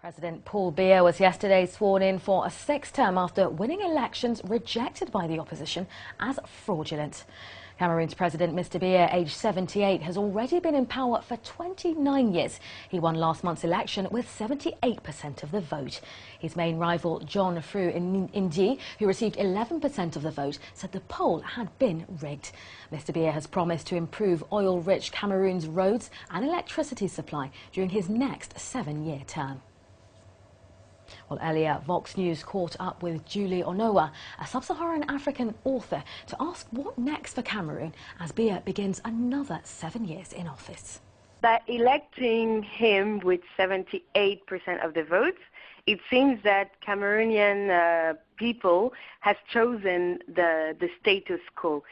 President Paul Biya was yesterday sworn in for a sixth term after winning elections rejected by the opposition as fraudulent. Cameroon's President, Mr. Biya, aged 78, has already been in power for 29 years. He won last month's election with 78% of the vote. His main rival, John Fru Indi, who received 11% of the vote, said the poll had been rigged. Mr. Biya has promised to improve oil-rich Cameroon's roads and electricity supply during his next 7-year term. Well, earlier, Vox News caught up with Julie Owono, a sub-Saharan African author, to ask what next for Cameroon as Biya begins another 7 years in office. By electing him with 78% of the votes, it seems that Cameroonian people has chosen the status quo.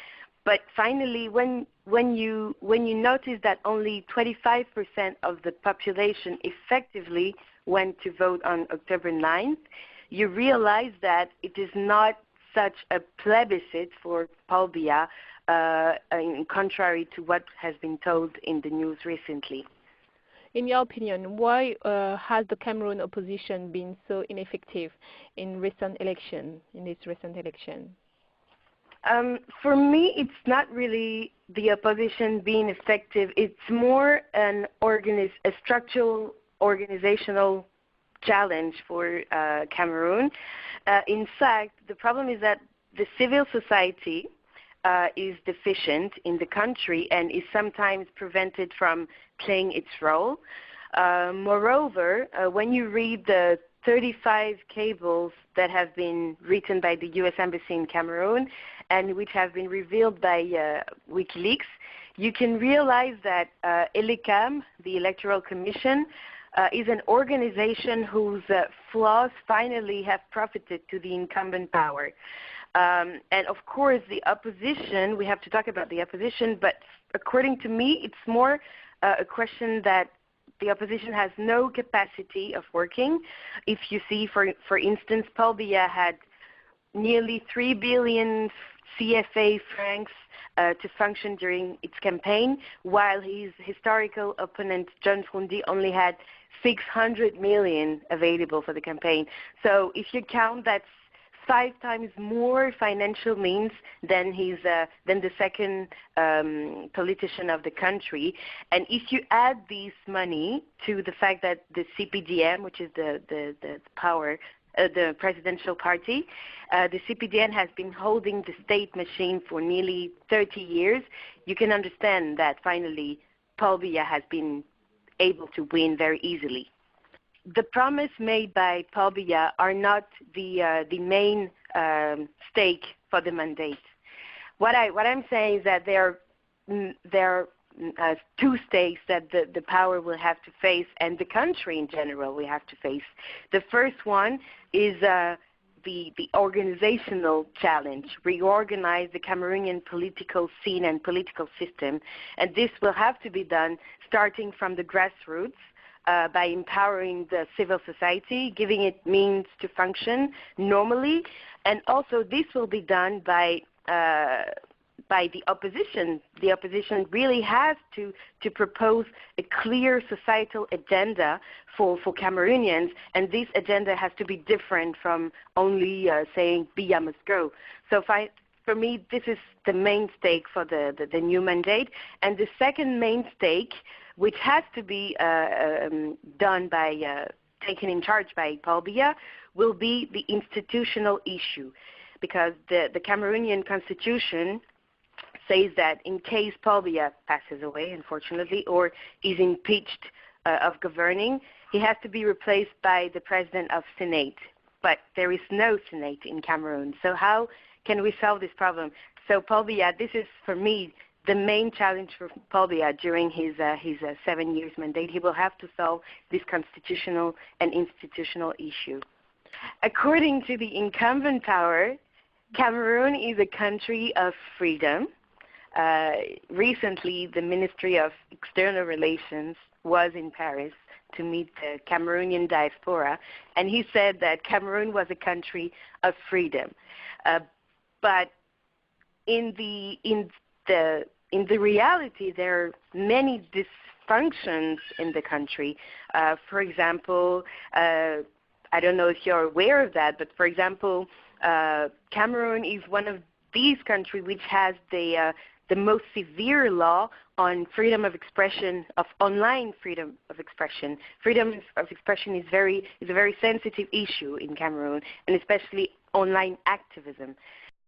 But finally, when you notice that only 25% of the population effectively went to vote on October 9th, you realize that it is not such a plebiscite for Paul Biya, in contrary to what has been told in the news recently. In your opinion, why has the Cameroon opposition been so ineffective in this recent election? For me, it's not really the opposition being effective. It's more a structural organizational challenge for Cameroon. In fact, the problem is that the civil society is deficient in the country and is sometimes prevented from playing its role. Moreover, when you read the 35 cables that have been written by the U.S. Embassy in Cameroon and which have been revealed by WikiLeaks, you can realize that ELECAM, the Electoral Commission, is an organization whose flaws finally have profited to the incumbent power. And of course, the opposition, we have to talk about the opposition, but according to me, it's more a question that the opposition has no capacity of working. If you see, for instance, Paul Biya had nearly 3 billion CFA francs to function during its campaign, while his historical opponent, John Frundi, only had 600 million available for the campaign. So if you count, that's 5 times more financial means than the second politician of the country. And if you add this money to the fact that the CPDM, which is the power, the presidential party, the CPDN has been holding the state machine for nearly 30 years, you can understand that finally Paul Biya has been able to win very easily. The promise made by Paul Biya are not the main stake for the mandate. What I'm saying is that there are 2 stakes that the power will have to face, and the country in general will have to face. The first one is the organizational challenge, reorganize the Cameroonian political scene and political system, and this will have to be done starting from the grassroots, by empowering the civil society, giving it means to function normally, and also this will be done by the opposition. The opposition really has to propose a clear societal agenda for Cameroonians, and this agenda has to be different from only saying Biya must go. So for me, this is the main stake for the new mandate. And the second main stake, which has to be done by, taken in charge by Paul Biya, will be the institutional issue. Because the Cameroonian constitution says that in case Paul Biya passes away, unfortunately, or is impeached of governing, he has to be replaced by the president of Senate. But there is no Senate in Cameroon. So how can we solve this problem? So Paul Biya, this is for me the main challenge for Paul Biya during his 7 years mandate. He will have to solve this constitutional and institutional issue. According to the incumbent power, Cameroon is a country of freedom. Recently, the Ministry of External Relations was in Paris to meet the Cameroonian diaspora, and he said that Cameroon was a country of freedom. But in the reality, there are many functions in the country. For example, I don't know if you're aware of that, but for example, Cameroun is one of these countries which has the most severe law on freedom of expression, of online freedom of expression. Freedom of expression is a very sensitive issue in Cameroun, and especially online activism.